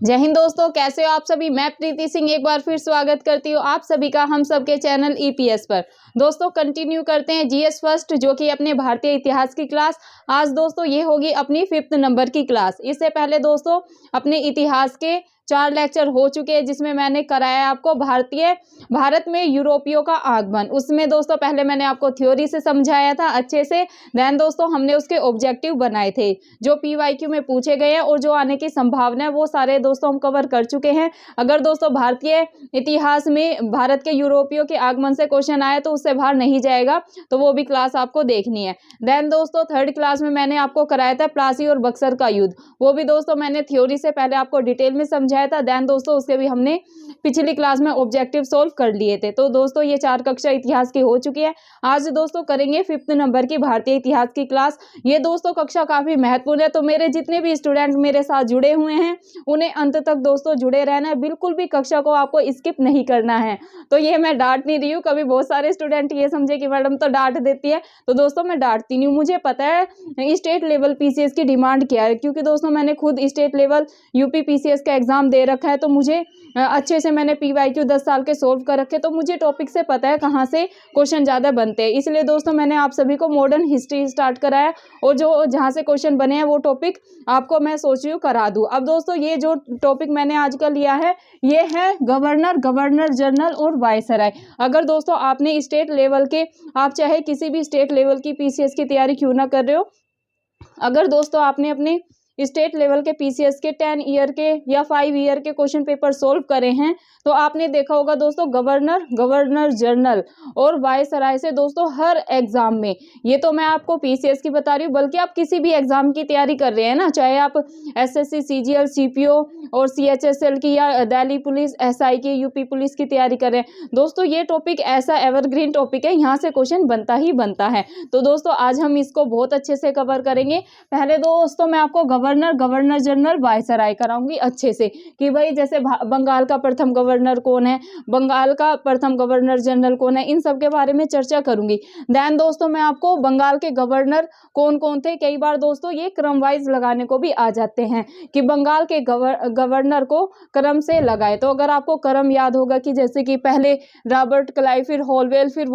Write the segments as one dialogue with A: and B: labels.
A: जय हिंद दोस्तों, कैसे हो आप सभी। मैं प्रीति सिंह एक बार फिर स्वागत करती हूँ आप सभी का हम सबके चैनल ईपीएस पर। दोस्तों कंटिन्यू करते हैं जीएस फर्स्ट जो कि अपने भारतीय इतिहास की क्लास। आज दोस्तों ये होगी अपनी 5th नंबर की क्लास। इससे पहले दोस्तों अपने इतिहास के 4 लेक्चर हो चुके हैं जिसमें मैंने कराया आपको भारत में यूरोपियों का आगमन। उसमें दोस्तों पहले मैंने आपको थ्योरी से समझाया था अच्छे से। देन दोस्तों हमने उसके ऑब्जेक्टिव बनाए थे जो पीवाईक्यू में पूछे गए हैं और जो आने की संभावना है वो सारे दोस्तों हम कवर कर चुके हैं। अगर दोस्तों भारतीय इतिहास में भारत के यूरोपियों के आगमन से क्वेश्चन आए तो उससे बाहर नहीं जाएगा, तो वो भी क्लास आपको देखनी है। देन दोस्तों 3rd क्लास में मैंने आपको कराया था प्लासी और बक्सर का युद्ध। वो भी दोस्तों मैंने थ्योरी से पहले आपको डिटेल में समझाया था। देन दोस्तों उसके भी हमने पिछली क्लास में ऑब्जेक्टिव सोल्व कर लिए थे। तो दोस्तों ये 4 कक्षा इतिहास की हो चुकी है। आज दोस्तों करेंगे 5th नंबर की भारतीय इतिहास की क्लास। ये दोस्तों कक्षा काफी महत्वपूर्ण है, तो मेरे जितने भी स्टूडेंट मेरे साथ जुड़े हुए हैं उन्हें अंत तक दोस्तों जुड़े रहना है। बिल्कुल भी कक्षा को आपको स्किप नहीं करना है। तो ये मैं डांट नहीं रही हूँ, कभी बहुत सारे स्टूडेंट ये समझे कि मैडम तो डांट देती है, तो दोस्तों मैं डांटती नहीं हूँ। मुझे पता है स्टेट लेवल पीसीएस की डिमांड क्या है, क्योंकि दोस्तों मैंने खुद स्टेट लेवल यूपी पीसीएस का एग्जाम दे रखा है। तो मुझे अच्छे से मैंने पीवाईक्यू 10 साल के सोल्व कर रखे, तो मुझे टॉपिक से पता है कहाँ से क्वेश्चन ज़्यादा बनते हैं। इसलिए दोस्तों मैंने आप सभी को मॉडर्न हिस्ट्री स्टार्ट कराया और जो जहाँ से क्वेश्चन बने हैं वो टॉपिक आपको मैं सोच रही हूँ करा दूँ। अब दोस्तों ये जो टॉपिक मैंने आज का लिया है ये है गवर्नर जनरल और वायसराय। अगर दोस्तों आपने स्टेट लेवल के, आप चाहे किसी भी स्टेट लेवल की पीसीएस की तैयारी क्यों ना कर रहे हो, अगर दोस्तों आपने अपने स्टेट लेवल के पीसीएस के 10 ईयर के या 5 ईयर के क्वेश्चन पेपर सोल्व करे हैं तो आपने देखा होगा दोस्तों गवर्नर जनरल और वायसराय से दोस्तों हर एग्जाम में, ये तो मैं आपको पीसीएस की बता रही हूँ, बल्कि आप किसी भी एग्जाम की तैयारी कर रहे हैं ना, चाहे आप एसएससी सीजीएल सीपीओ और सीएचएसएल की या दिल्ली पुलिस एसआई की यूपी पुलिस की तैयारी कर रहे हैं दोस्तों, ये टॉपिक ऐसा एवरग्रीन टॉपिक है, यहाँ से क्वेश्चन बनता ही बनता है। तो दोस्तों आज हम इसको बहुत अच्छे से कवर करेंगे। पहले दोस्तों मैं आपको गवर्नर जनरल वायसराय कराऊंगी अच्छे से कि भाई जैसे बंगाल का प्रथम गवर्नर कौन है, बंगाल का प्रथम गवर्नर जनरल कौन है, इन सब के बारे में चर्चा करूंगी। देन दोस्तों मैं आपको बंगाल के गवर्नर कौन कौन थे, कई बार दोस्तों ये क्रम वाइज लगाने को भी आ जाते हैं कि बंगाल के गवर्नर को क्रम से लगाए। तो अगर आपको क्रम याद होगा कि जैसे कि पहले रॉबर्ट क्लाइव, फिर होलवेल, फिर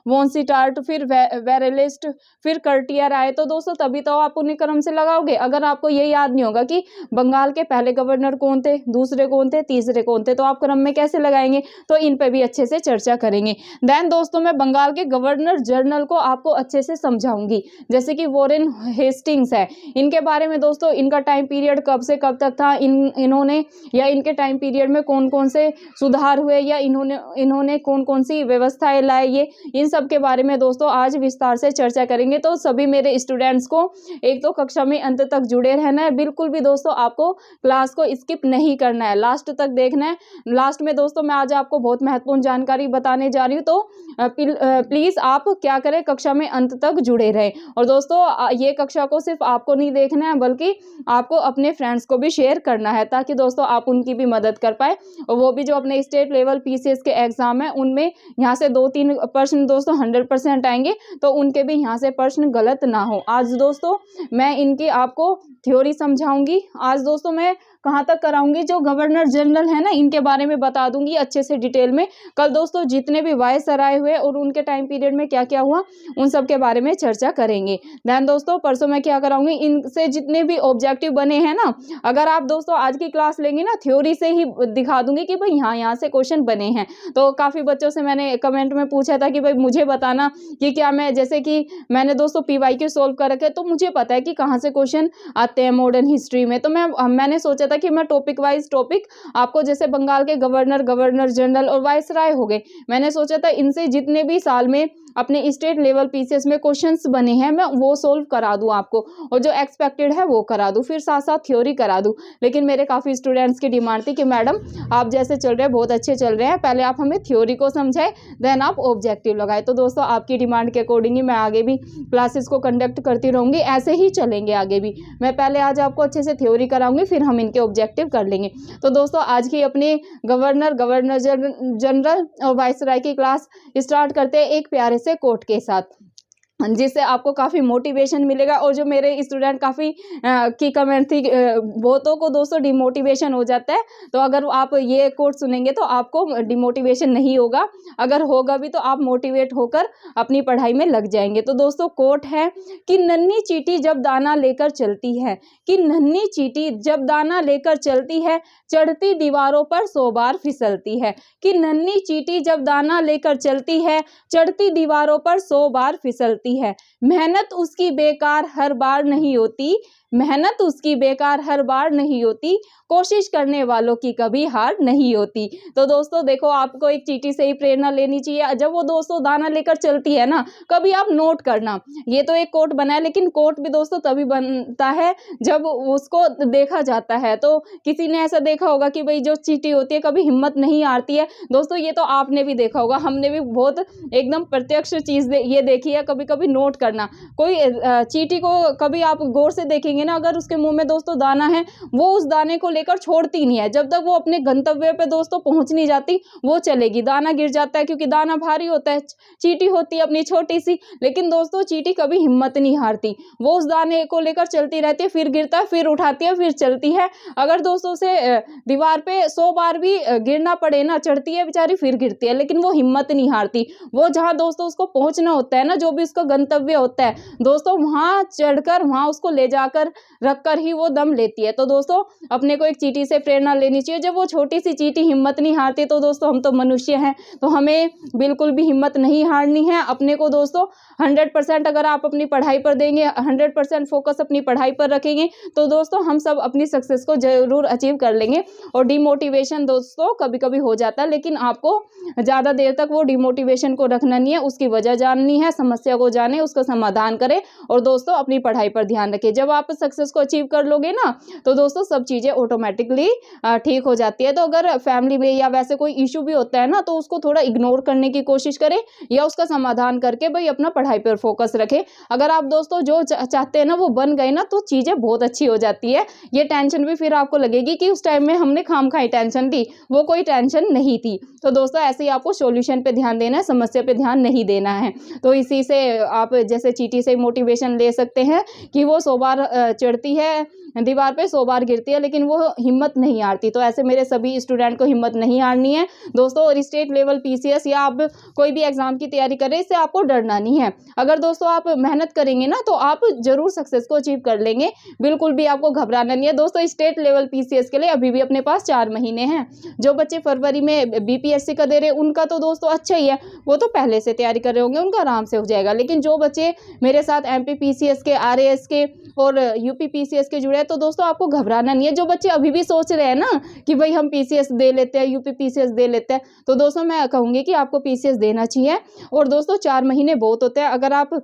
A: वॉनसिटार्ट, फिर वेरेलिस्ट, फिर कर्टियर आए, तो दोस्तों तभी तो आप उन्हें क्रम से लगाओगे। अगर आपको ये याद नहीं होगा कि बंगाल के पहले गवर्नर कौन थे, दूसरे कौन थे, तीसरे कौन थे, तो आप क्रम में कैसे लगाएंगे, तो इन पे भी अच्छे से चर्चा करेंगे। देन दोस्तों मैं बंगाल के गवर्नर जनरल को आपको अच्छे से समझाऊंगी, जैसे कि वॉरेन हेस्टिंग्स है, इनके बारे में दोस्तों इनका टाइम पीरियड कब से कब तक था, इन्होंने या इनके टाइम पीरियड में कौन कौन से सुधार हुए या इन्होंने कौन कौन सी व्यवस्थाएं लाई, ये इन सब के बारे में दोस्तों आज विस्तार से चर्चा करेंगे। तो सभी मेरे स्टूडेंट्स को एक तो कक्षा में अंत तक जुड़े रहना है, बिल्कुल भी दोस्तों आपको क्लास को स्किप नहीं करना है, लास्ट तक देखना है। लास्ट में दोस्तों मैं आज आपको बहुत महत्वपूर्ण जानकारी बताने जा रही हूँ, तो प्लीज आप क्या करें, कक्षा में अंत तक जुड़े रहें। और दोस्तों ये कक्षा को सिर्फ आपको नहीं देखना है बल्कि आपको अपने फ्रेंड्स को भी शेयर करना है, ताकि दोस्तों आप उनकी भी मदद कर पाए, और वो भी जो अपने स्टेट लेवल पीसीएस के एग्जाम है उनमें यहाँ से 2-3 प्रश्न दोस्तों 100% आएंगे, तो उनके भी यहाँ से प्रश्न गलत ना हो। आज दोस्तों मैं इनकी आपको थ्योरी समझाऊंगी। आज दोस्तों मैं कहाँ तक कराऊंगी, जो गवर्नर जनरल है ना इनके बारे में बता दूंगी अच्छे से डिटेल में। कल दोस्तों जितने भी वायसराय हुए और उनके टाइम पीरियड में क्या क्या हुआ उन सब के बारे में चर्चा करेंगे। देन दोस्तों परसों मैं क्या कराऊंगी, इनसे जितने भी ऑब्जेक्टिव बने हैं ना, अगर आप दोस्तों आज की क्लास लेंगे ना थ्योरी से ही दिखा दूंगी कि भाई यहाँ से क्वेश्चन बने हैं। तो काफ़ी बच्चों से मैंने कमेंट में पूछा था कि भाई मुझे बताना कि क्या मैं, जैसे कि मैंने दोस्तों पीवाईक्यू सोल्व कर रखे तो मुझे पता है कि कहाँ से क्वेश्चन आते हैं मॉडर्न हिस्ट्री में। तो मैंने सोचा था कि मैं टॉपिक वाइज टॉपिक आपको, जैसे बंगाल के गवर्नर जनरल और वायसराय हो गए, मैंने सोचा था इनसे जितने भी साल में अपने स्टेट लेवल पीसीएस में क्वेश्चंस बने हैं मैं वो सोल्व करा दूं आपको, और जो एक्सपेक्टेड है वो करा दूं, फिर साथ साथ थ्योरी करा दूं। लेकिन मेरे काफ़ी स्टूडेंट्स की डिमांड थी कि मैडम आप जैसे चल रहे हैं बहुत अच्छे चल रहे हैं, पहले आप हमें थ्योरी को समझाए देन आप ऑब्जेक्टिव लगाए। तो दोस्तों आपकी डिमांड के अकॉर्डिंग ही मैं आगे भी क्लासेस को कंडक्ट करती रहूँगी, ऐसे ही चलेंगे आगे भी। मैं पहले आज आपको अच्छे से थ्योरी कराऊंगी, फिर हम इनके ऑब्जेक्टिव कर लेंगे। तो दोस्तों आज की अपनी गवर्नर जनरल और वायसराय की क्लास स्टार्ट करते हैं एक प्यारे से कोट के साथ। जिससे आपको काफ़ी मोटिवेशन मिलेगा। और जो मेरे स्टूडेंट काफ़ी की कमेंट थी, बहुतों को दोस्तों डिमोटिवेशन हो जाता है, तो अगर आप ये कोट सुनेंगे तो आपको डिमोटिवेशन नहीं होगा, अगर होगा भी तो आप मोटिवेट होकर अपनी पढ़ाई में लग जाएंगे। तो दोस्तों कोट है कि नन्ही चींटी जब दाना लेकर चलती है, कि नन्ही चींटी जब दाना लेकर चलती है, चढ़ती दीवारों पर 100 बार फिसलती है। कि नन्ही चींटी जब दाना लेकर चलती है, चढ़ती दीवारों पर 100 बार फिसलती है। मेहनत उसकी बेकार हर बार नहीं होती, मेहनत उसकी बेकार हर बार नहीं होती, कोशिश करने वालों की कभी हार नहीं होती। तो दोस्तों देखो, आपको एक चींटी से ही प्रेरणा लेनी चाहिए। जब वो दोस्तों दाना लेकर चलती है ना, कभी आप नोट करना, ये तो एक कोट बना है, लेकिन कोट भी दोस्तों तभी बनता है जब उसको देखा जाता है। तो किसी ने ऐसा देखा होगा कि भाई जो चींटी होती है कभी हिम्मत नहीं हारती है। दोस्तों ये तो आपने भी देखा होगा, हमने भी बहुत एकदम प्रत्यक्ष चीज ये देखी है। कभी कभी नोट करना, कोई चींटी को कभी आप गौर से देखेंगे ना, अगर उसके मुंह में दोस्तों दाना है, वो उस दाने को लेकर छोड़ती नहीं है, जब तक वो अपने गंतव्य पे दोस्तों पहुंच नहीं जाती वो चलेगी। दाना गिर जाता है क्योंकि दाना भारी होता है, चींटी होती है अपनी छोटी सी, लेकिन दोस्तों चींटी कभी हिम्मत नहीं हारती, वो उस दाने को लेकर चलती रहती है, फिर गिरता है, फिर उठाती है, फिर चलती है। अगर दोस्तों से दीवार पे 100 बार भी गिरना पड़े ना, चढ़ती है बेचारी, फिर गिरती है, लेकिन वो हिम्मत नहीं हारती। वो जहां दोस्तों उसको पहुंचना होता है ना, जो भी उसका गंतव्य होता है दोस्तों, वहां चढ़कर वहां उसको ले जाकर रखकर ही वो दम लेती है। तो दोस्तों अपने को एक चींटी से प्रेरणा लेनी चाहिए। जब वो छोटी सी चींटी हिम्मत नहीं हारती, तो दोस्तों हम तो मनुष्य हैं, तो हमें बिल्कुल भी हिम्मत नहीं हारनी है। अपने को दोस्तों 100% अगर आप अपनी पढ़ाई पर देंगे, 100% फोकस अपनी पढ़ाई पर रखेंगे, तो दोस्तों हम सब अपनी सक्सेस को जरूर अचीव कर लेंगे। और डिमोटिवेशन दोस्तों कभी कभी हो जाता है, लेकिन आपको ज़्यादा देर तक वो डिमोटिवेशन को रखना नहीं है, उसकी वजह जाननी है, समस्या को जाने, उसका समाधान करें और दोस्तों अपनी पढ़ाई पर ध्यान रखें। जब आप सक्सेस को अचीव कर लोगे ना, तो दोस्तों सब चीज़ें ऑटोमेटिकली ठीक हो जाती है। तो अगर फैमिली में या वैसे कोई इशू भी होता है ना, तो उसको थोड़ा इग्नोर करने की कोशिश करें या उसका समाधान करके भाई अपना पढ़ाई पर फोकस रखें। अगर आप दोस्तों जो चाहते हैं ना वो बन गए ना, तो चीज़ें बहुत अच्छी हो जाती है। ये टेंशन भी फिर आपको लगेगी कि उस टाइम में हमने खामखाई टेंशन ली, वो कोई टेंशन नहीं थी। तो दोस्तों ऐसे ही आपको सॉल्यूशन पे ध्यान देना है, समस्या पे ध्यान नहीं देना है। तो इसी से आप जैसे चींटी से मोटिवेशन ले सकते हैं कि वो 100 बार चढ़ती है दीवार पे, 100 बार गिरती है, लेकिन वो हिम्मत नहीं हारती। तो ऐसे मेरे सभी स्टूडेंट को हिम्मत नहीं हारनी है दोस्तों। और स्टेट लेवल पीसीएस या आप कोई भी एग्जाम की तैयारी कर रहे हैं, इससे आपको डरना नहीं है। अगर दोस्तों आप मेहनत करेंगे ना, तो आप जरूर सक्सेस को अचीव कर लेंगे, बिल्कुल भी आपको घबराना नहीं है। दोस्तों स्टेट लेवल पीसीएस के लिए अभी भी अपने पास 4 महीने हैं। जो बच्चे फरवरी में बीपीएससी का दे रहे हैं उनका तो दोस्तों अच्छा ही है, वो तो पहले से तैयारी कर रहे होंगे, उनका आराम से हो जाएगा। लेकिन जो बच्चे मेरे साथ एमपी पीसीएस के, आरएएस के और यूपी पीसीएस के जुड़े हैं, तो दोस्तों आपको घबराना नहीं है। जो बच्चे अभी भी सोच रहे हैं ना कि भाई हम पीसीएस दे लेते हैं, यूपी पीसीएस दे लेते हैं, तो दोस्तों मैं कहूँगी कि आपको पीसीएस देना चाहिए। और दोस्तों 4 महीने बहुत होते हैं। अगर आप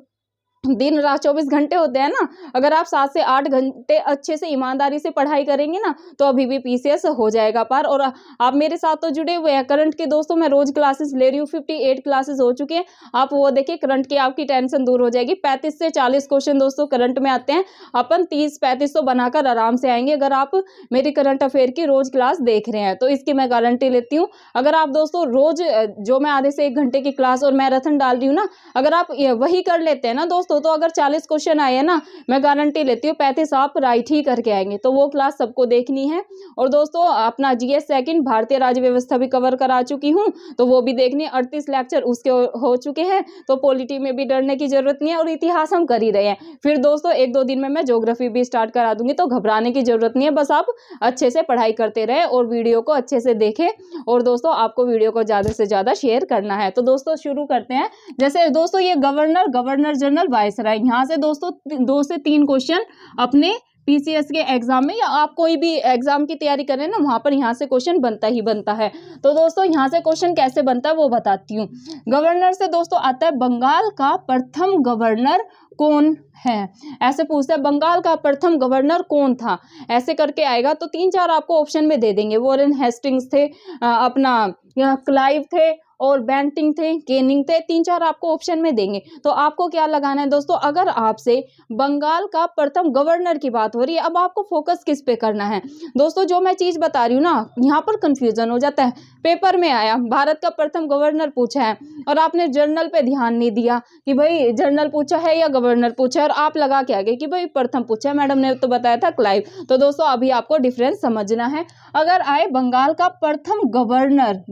A: दिन रात 24 घंटे होते हैं ना, अगर आप 7 से 8 घंटे अच्छे से ईमानदारी से पढ़ाई करेंगे ना, तो अभी भी पीसीएस हो जाएगा पार। और आप मेरे साथ तो जुड़े हुए हैं करंट के दोस्तों, मैं रोज क्लासेस ले रही हूँ, 58 क्लासेस हो चुके हैं। आप वो देखिए, करंट की आपकी टेंशन दूर हो जाएगी। 35 से 40 क्वेश्चन दोस्तों करंट में आते हैं, अपन 30-35 तो बनाकर आराम से आएंगे अगर आप मेरी करंट अफेयर की रोज क्लास देख रहे हैं, तो इसकी मैं गारंटी लेती हूँ। अगर आप दोस्तों रोज जो मैं आधे से 1 घंटे की क्लास और मैराथन डाल रही हूँ ना, अगर आप वही कर लेते हैं ना दोस्तों, तो अगर 40 क्वेश्चन आए हैं ना, मैं गारंटी लेती हूँ 35 आप राइट ही करके आएंगे। तो वो क्लास सबको देखनी है। और दोस्तों अपना जीएस सेकंड भारतीय राज्य व्यवस्था भी कवर करा चुकी हूँ, तो वो भी देखनी है। 38 लेक्चर उसके हो चुके हैं, तो पॉलिटी में भी डरने की जरूरत नहीं है। और इतिहास हम कर ही रहे हैं। फिर दोस्तों 1-2 दिन में मैं ज्योग्राफी भी स्टार्ट करा दूंगी, तो घबराने की जरूरत नहीं है। बस आप अच्छे से पढ़ाई करते रहे और वीडियो को अच्छे से देखें। और दोस्तों आपको वीडियो को ज़्यादा से ज़्यादा शेयर करना है। तो दोस्तों शुरू करते हैं। जैसे दोस्तों ये गवर्नर जनरल वायसराय, यहाँ से दोस्तों 2 से 3 क्वेश्चन अपने पीसीएस के एग्जाम में, या आप कोई भी एग्जाम की तैयारी करें ना, वहां पर यहाँ से क्वेश्चन बनता ही बनता है। तो दोस्तों यहाँ से क्वेश्चन कैसे बनता है वो बताती हूँ। गवर्नर से दोस्तों आता है, बंगाल का प्रथम गवर्नर कौन है। ऐसे पूछता है बंगाल का प्रथम गवर्नर कौन था, ऐसे करके आएगा तो 3-4 आपको ऑप्शन में दे देंगे। वॉरेन हेस्टिंग्स थे, अपना क्लाइव थे, और बेंटिंग थे, केनिंग थे, 3-4 आपको ऑप्शन में देंगे। तो आपको क्या लगाना है दोस्तों, अगर आपसे बंगाल का प्रथम गवर्नर की बात हो रही है, अब आपको फोकस किस पे करना है दोस्तों। जो मैं चीज बता रही हूँ ना, यहाँ पर कंफ्यूजन हो जाता है। पेपर में आया भारत का प्रथम गवर्नर पूछा है और आपने जर्नल पे ध्यान नहीं दिया कि भाई जर्नल पूछा है या गवर्नर पूछा है, और आप लगा के आ गए कि भाई प्रथम पूछा है, मैडम ने तो बताया था क्लाइव। तो दोस्तों अभी आपको डिफरेंस समझना है। अगर आए बंगाल का प्रथम गवर्नर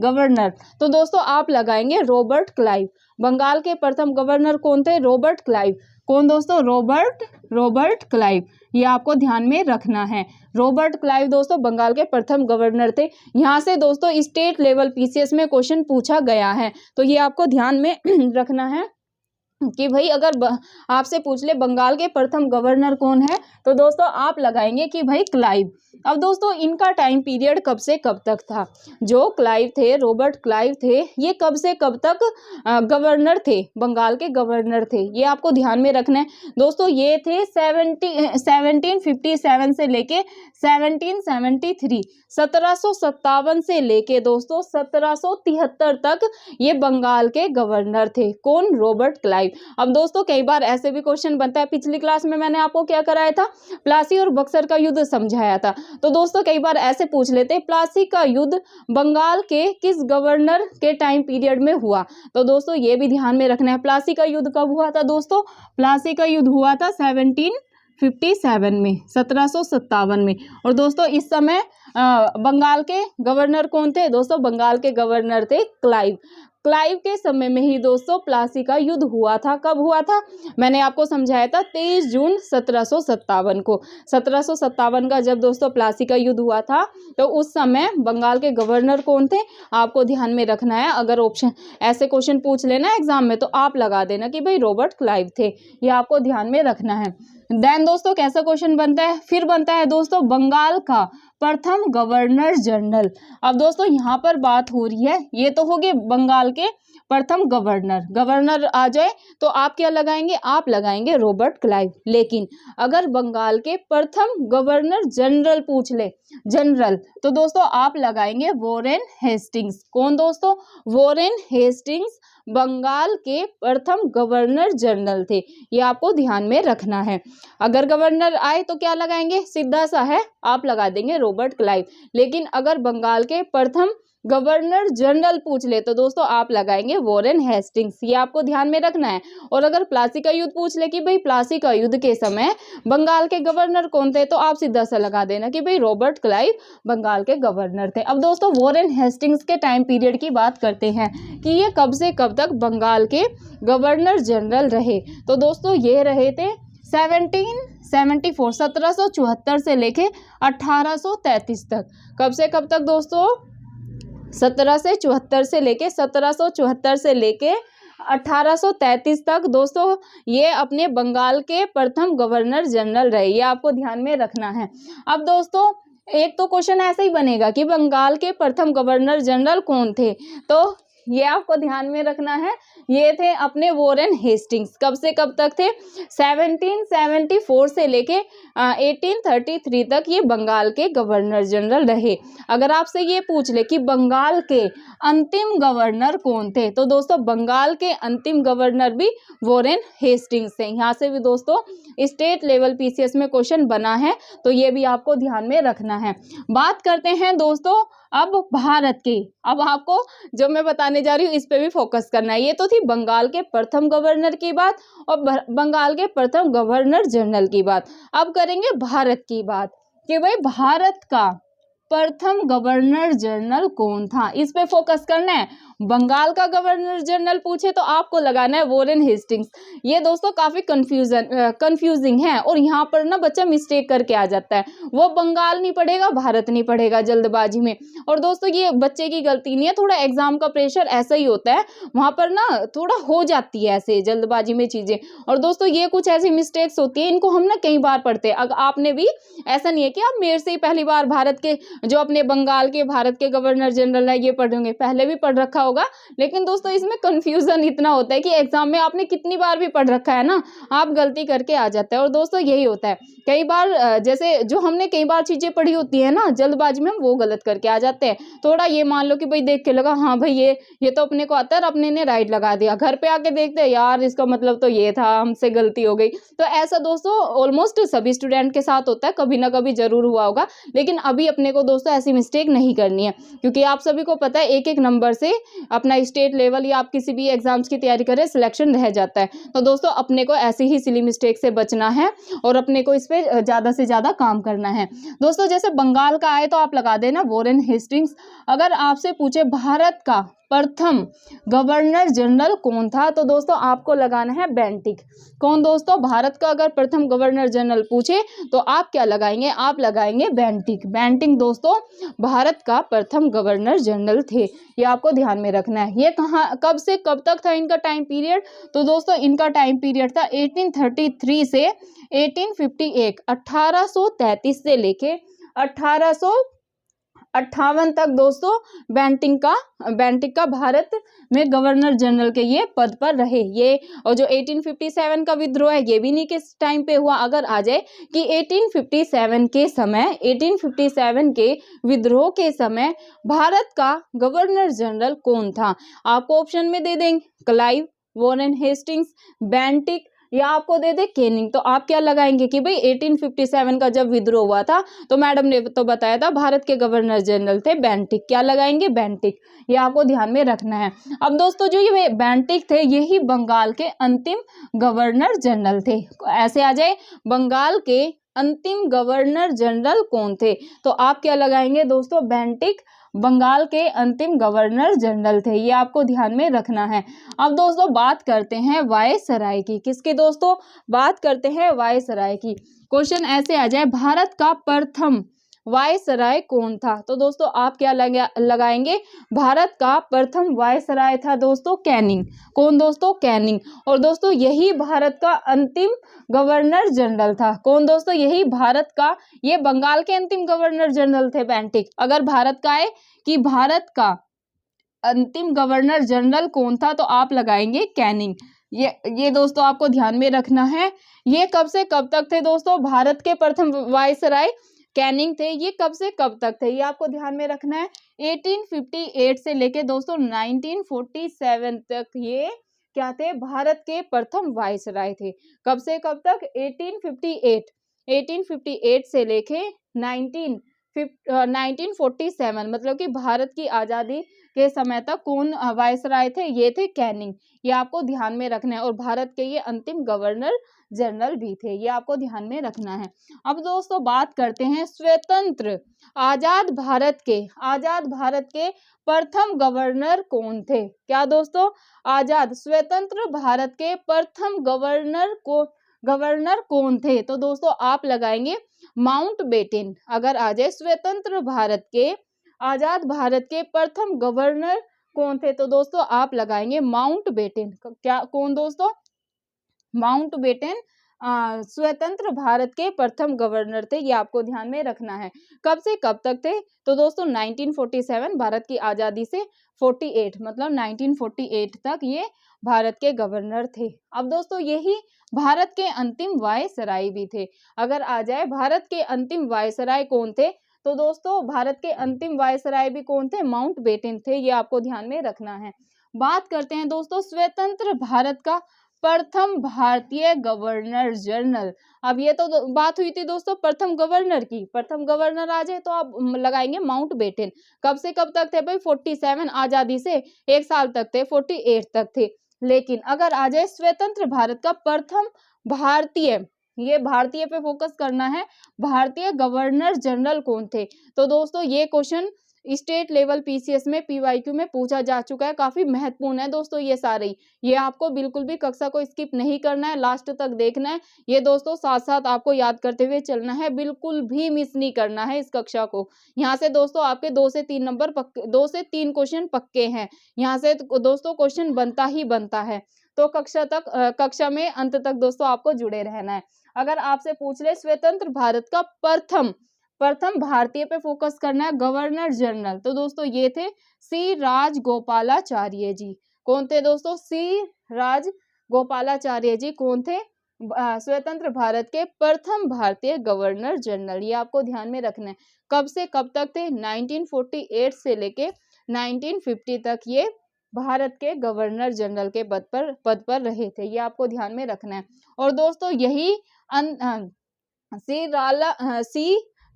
A: तो दोस्तों आप लगाएंगे रॉबर्ट क्लाइव। बंगाल के प्रथम गवर्नर कौन थे, रॉबर्ट क्लाइव। कौन दोस्तों, रॉबर्ट क्लाइव, ये आपको ध्यान में रखना है। रॉबर्ट क्लाइव दोस्तों बंगाल के प्रथम गवर्नर थे। यहाँ से दोस्तों स्टेट लेवल पीसीएस में क्वेश्चन पूछा गया है, तो ये आपको ध्यान में रखना है कि भाई अगर आपसे पूछ ले बंगाल के प्रथम गवर्नर कौन है, तो दोस्तों आप लगाएंगे कि भाई क्लाइव। अब दोस्तों इनका टाइम पीरियड कब से कब तक था। जो क्लाइव थे, रॉबर्ट क्लाइव थे, ये कब से कब तक गवर्नर थे, बंगाल के गवर्नर थे, ये आपको ध्यान में रखना है दोस्तों। ये थे 1757 से लेके 1773, 1757 से लेके दोस्तों 1773 तक ये बंगाल के गवर्नर थे। कौन, रॉबर्ट क्लाइव। अब दोस्तों कई बार ऐसे भी क्वेश्चन बनता है, पिछली क्लास में मैंने आपको क्या कराया था, प्लासी और बक्सर का युद्ध समझाया था। तो दोस्तों कई बार ऐसे पूछ लेते हैं प्लासी का युद्ध बंगाल के किस गवर्नर के टाइम पीरियड में हुआ। तो दोस्तों ये भी ध्यान में रखना है। प्लासी का युद्ध कब हुआ था दोस्तों, प्लासी का युद्ध हुआ था 1757 में, 1757 में। और दोस्तों इस समय बंगाल के गवर्नर कौन थे दोस्तों, बंगाल के गवर्नर थे क्लाइव। क्लाइव के समय में ही दोस्तों प्लासी का युद्ध हुआ था। कब हुआ था, मैंने आपको समझाया था 23 जून 1757 को। 1757 का जब दोस्तों प्लासी का युद्ध हुआ था, तो उस समय बंगाल के गवर्नर कौन थे, आपको ध्यान में रखना है। अगर ऑप्शन ऐसे क्वेश्चन पूछ लेना एग्जाम में, तो आप लगा देना कि भाई रॉबर्ट क्लाइव थे, ये आपको ध्यान में रखना है। देन दोस्तों कैसा क्वेश्चन बनता है, फिर बनता है दोस्तों बंगाल का प्रथम गवर्नर जनरल। अब दोस्तों यहाँ पर बात हो रही है, ये तो हो गए बंगाल के प्रथम गवर्नर आ जाए तो आप क्या लगाएंगे, आप लगाएंगे रॉबर्ट क्लाइव। लेकिन अगर बंगाल के प्रथम गवर्नर जनरल पूछ ले, जनरल, तो दोस्तों आप लगाएंगे वॉरेन हेस्टिंग्स। कौन दोस्तों, वॉरेन हेस्टिंग्स बंगाल के प्रथम गवर्नर जनरल थे, ये आपको ध्यान में रखना है। अगर गवर्नर आए तो क्या लगाएंगे, सीधा सा है, आप लगा देंगे रॉबर्ट क्लाइव। लेकिन अगर बंगाल के प्रथम गवर्नर जनरल पूछ ले तो दोस्तों आप लगाएंगे वॉरेन हेस्टिंग्स, ये आपको ध्यान में रखना है। और अगर प्लासी का युद्ध पूछ ले कि भाई प्लासी का युद्ध के समय बंगाल के गवर्नर कौन थे, तो आप सीधा सा लगा देना कि भाई रॉबर्ट क्लाइव बंगाल के गवर्नर थे। अब दोस्तों वॉरेन हेस्टिंग्स के टाइम पीरियड की बात करते हैं कि ये कब से कब तक बंगाल के गवर्नर जनरल रहे। तो दोस्तों ये रहे थे 1774 से लेके 1833 तक। कब से कब तक दोस्तों, 1774 से लेके 1774 से लेके 1833 तक दोस्तों ये अपने बंगाल के प्रथम गवर्नर जनरल रहे, ये आपको ध्यान में रखना है। अब दोस्तों एक तो क्वेश्चन ऐसे ही बनेगा कि बंगाल के प्रथम गवर्नर जनरल कौन थे, तो ये आपको ध्यान में रखना है, ये थे अपने वॉरेन हेस्टिंग्स। कब से कब तक थे, 1774 से लेके 1833 तक ये बंगाल के गवर्नर जनरल रहे। अगर आपसे ये पूछ ले कि बंगाल के अंतिम गवर्नर कौन थे, तो दोस्तों बंगाल के अंतिम गवर्नर भी वॉरेन हेस्टिंग्स थे। यहाँ से भी दोस्तों स्टेट लेवल पीसीएस में क्वेश्चन बना है, तो ये भी आपको ध्यान में रखना है। बात करते हैं दोस्तों अब भारत के। अब आपको जो मैं बताने जा रही हूँ इस पे भी फोकस करना है। ये तो थी बंगाल के प्रथम गवर्नर की बात और बंगाल के प्रथम गवर्नर जनरल की बात। अब करेंगे भारत की बात कि भाई भारत का प्रथम गवर्नर जनरल कौन था, इस पे फोकस करना है। बंगाल का गवर्नर जनरल पूछे तो आपको लगाना है वॉरेन हेस्टिंग्स। ये दोस्तों काफी कंफ्यूजिंग है और यहाँ पर ना बच्चा मिस्टेक करके आ जाता है, वो बंगाल नहीं पढ़ेगा भारत नहीं पढ़ेगा जल्दबाजी में। और दोस्तों ये बच्चे की गलती नहीं है, थोड़ा एग्जाम का प्रेशर ऐसा ही होता है, वहां पर ना थोड़ा हो जाती है ऐसे जल्दबाजी में चीजें। और दोस्तों ये कुछ ऐसी मिस्टेक्स होती है, इनको हम ना कई बार पढ़ते हैं। अगर आपने भी ऐसा नहीं है कि आप मेरे से ही पहली बार भारत के जो अपने बंगाल के भारत के गवर्नर जनरल है ये पढ़ होंगे, पहले भी पढ़ रखा होगा। लेकिन दोस्तों इसमें कंफ्यूजन इतना होता है कि एग्जाम में आपने कितनी बार भी पढ़ रखा है ना, आप गलती करके आ जाता है। और दोस्तों यही होता है कई बार जैसे जो हमने कई बार चीजें पढ़ी होती है ना, जल्दबाजी में हम वो गलत करके आ जाते हैं। थोड़ा ये मान लो कि भाई देख के लगा हाँ भाई ये तो अपने को आता है और अपने ने राइट लगा दिया, घर पे आके देखते हैं यार इसका मतलब तो ये था, हमसे गलती हो गई। तो ऐसा दोस्तों ऑलमोस्ट सभी स्टूडेंट के साथ होता है, कभी ना कभी जरूर हुआ होगा। लेकिन अभी अपने को दोस्तों ऐसी मिस्टेक नहीं करनी है, क्योंकि आप सभी को पता है एक एक नंबर से अपना स्टेट लेवल या आप किसी भी एग्जाम्स की तैयारी करें सिलेक्शन रह जाता है। तो दोस्तों अपने को ऐसी ही सिली मिस्टेक से बचना है और अपने को इस पे ज्यादा से ज्यादा काम करना है। दोस्तों जैसे बंगाल का आए तो आप लगा देना वॉरेन हेस्टिंग्स। अगर आपसे पूछे भारत का प्रथम गवर्नर जनरल कौन था, तो दोस्तों आपको लगाना है बेंटिक। कौन दोस्तों, भारत का अगर प्रथम गवर्नर जनरल पूछे तो आप क्या लगाएंगे, आप लगाएंगे बेंटिक। बेंटिक दोस्तों भारत का प्रथम गवर्नर जनरल थे, ये आपको ध्यान में रखना है। ये कहाँ कब से कब तक था इनका टाइम पीरियड, तो दोस्तों इनका टाइम पीरियड था 1833 से 1858, 1833 से लेके 1858 तक दोस्तों बेंटिक का भारत में गवर्नर जनरल के ये पद पर रहे। ये और जो 1857 का विद्रोह है ये भी नहीं किस टाइम पे हुआ। अगर आ जाए कि 1857 के विद्रोह के समय भारत का गवर्नर जनरल कौन था, आपको ऑप्शन में दे देंगे क्लाइव, वॉरेन हेस्टिंग्स, बेंटिक या आपको दे दे कैनिंग। तो आप क्या लगाएंगे कि भाई 1857 का जब विद्रोह हुआ था तो मैडम ने तो बताया था भारत के गवर्नर जनरल थे बेंटिक, क्या लगाएंगे बेंटिक, ये आपको ध्यान में रखना है। अब दोस्तों जो ये बेंटिक थे यही बंगाल के अंतिम गवर्नर जनरल थे। ऐसे आ जाए बंगाल के अंतिम गवर्नर जनरल कौन थे, तो आप क्या लगाएंगे दोस्तों बेंटिक बंगाल के अंतिम गवर्नर जनरल थे, ये आपको ध्यान में रखना है। अब दोस्तों बात करते हैं वायसराय की, किसकी दोस्तों, बात करते हैं वायसराय की। क्वेश्चन ऐसे आ जाए भारत का प्रथम वायसराय कौन था, तो दोस्तों आप क्या लगाएंगे, भारत का प्रथम वायसराय था दोस्तों कैनिंग। कौन दोस्तों, कैनिंग। और दोस्तों यही भारत का अंतिम गवर्नर जनरल था। कौन दोस्तों, यही भारत का, ये बंगाल के अंतिम गवर्नर जनरल थे बेंटिक। अगर भारत का है कि भारत का अंतिम गवर्नर जनरल कौन था, तो आप लगाएंगे कैनिंग। ये दोस्तों आपको ध्यान में रखना है। ये कब से कब तक थे दोस्तों, भारत के प्रथम वायसराय कैनिंग थे। ये कब से कब तक थे, ये आपको ध्यान में रखना है। 1858 से लेके दोस्तों 1947 तक ये क्या थे, भारत के प्रथम वायसराय थे। कब से कब तक, 1858 से लेके 1947, मतलब कि भारत की आज़ादी के समय तक कौन वायसराय थे, ये थे कैनिंग। ये आपको ध्यान में रखना है। और भारत के ये अंतिम गवर्नर जनरल भी थे, ये आपको ध्यान में रखना है। अब दोस्तों बात करते हैं स्वतंत्र आजाद भारत के प्रथम गवर्नर कौन थे। क्या दोस्तों, आजाद स्वतंत्र भारत के प्रथम गवर्नर कौन थे, तो दोस्तों आप लगाएंगे माउंटबेटन। अगर आ जाए स्वतंत्र भारत के, आजाद भारत के प्रथम गवर्नर कौन थे, तो दोस्तों आप लगाएंगे माउंटबेटन। क्या, कौन दोस्तों, माउंटबेटन स्वतंत्र भारत के प्रथम गवर्नर थे, ये आपको ध्यान में रखना है। कब से कब तक थे, तो दोस्तों 1947, भारत की आजादी से 48, मतलब 1948 तक ये भारत के गवर्नर थे। अब दोस्तों यही भारत के अंतिम वायसराय भी थे। अगर आ जाए भारत के अंतिम वायसराय कौन थे, तो दोस्तों भारत के अंतिम वायसराय भी कौन थे, माउंटबेटन थे, ये आपको ध्यान में रखना है। बात करते हैं दोस्तों स्वतंत्र भारत का प्रथम भारतीय गवर्नर जनरल। अब ये तो बात हुई थी दोस्तों प्रथम गवर्नर की, प्रथम गवर्नर आ जाए तो आप लगाएंगे माउंटबेटन। कब से कब तक थे भाई, 47, आजादी से 1 साल तक थे, 48 तक थे। लेकिन अगर आ जाए स्वतंत्र भारत का प्रथम भारतीय, ये भारतीय पे फोकस करना है, भारतीय गवर्नर जनरल कौन थे, तो दोस्तों ये क्वेश्चन स्टेट लेवल पीसीएस में पीवाईक्यू में पूछा जा चुका है, काफी महत्वपूर्ण है दोस्तों ये सारे। ये आपको बिल्कुल भी कक्षा को स्किप नहीं करना है, लास्ट तक देखना है। ये दोस्तों साथ साथ आपको याद करते हुए चलना है, बिल्कुल भी मिस नहीं करना है इस कक्षा को। यहाँ से दोस्तों आपके 2 से 3 नंबर पक्के, 2 से 3 क्वेश्चन पक्के हैं। यहाँ से दोस्तों क्वेश्चन बनता ही बनता है, तो कक्षा में अंत तक दोस्तों आपको जुड़े रहना है। अगर आपसे पूछ ले स्वतंत्र भारत का प्रथम प्रथम भारतीय पे फोकस करना है, गवर्नर जनरल, तो दोस्तों ये थे सी राजगोपालाचार्य जी। कौन थे दोस्तों? सी राजगोपालाचार्य जी कौन थे? स्वतंत्र भारत के प्रथम भारतीय गवर्नर जनरल। ये आपको ध्यान में रखना है। कब से कब तक थे? 1948 से लेके 1950 तक ये भारत के गवर्नर जनरल के पद पर रहे थे। ये आपको ध्यान में रखना है। और दोस्तों यही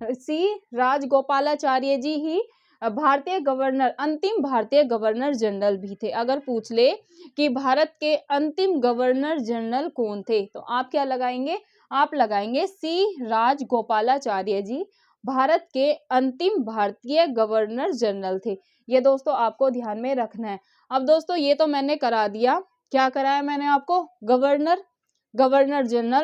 A: सी राजगोपालाचार्य जी ही भारतीय गवर्नर, अंतिम भारतीय गवर्नर जनरल भी थे। अगर पूछ ले कि भारत के अंतिम गवर्नर जनरल कौन थे, तो आप क्या लगाएंगे? आप लगाएंगे सी राजगोपालाचार्य जी भारत के अंतिम भारतीय गवर्नर जनरल थे। ये दोस्तों आपको ध्यान में रखना है। अब दोस्तों ये तो मैंने करा दिया, क्या कराया मैंने आपको? Governor general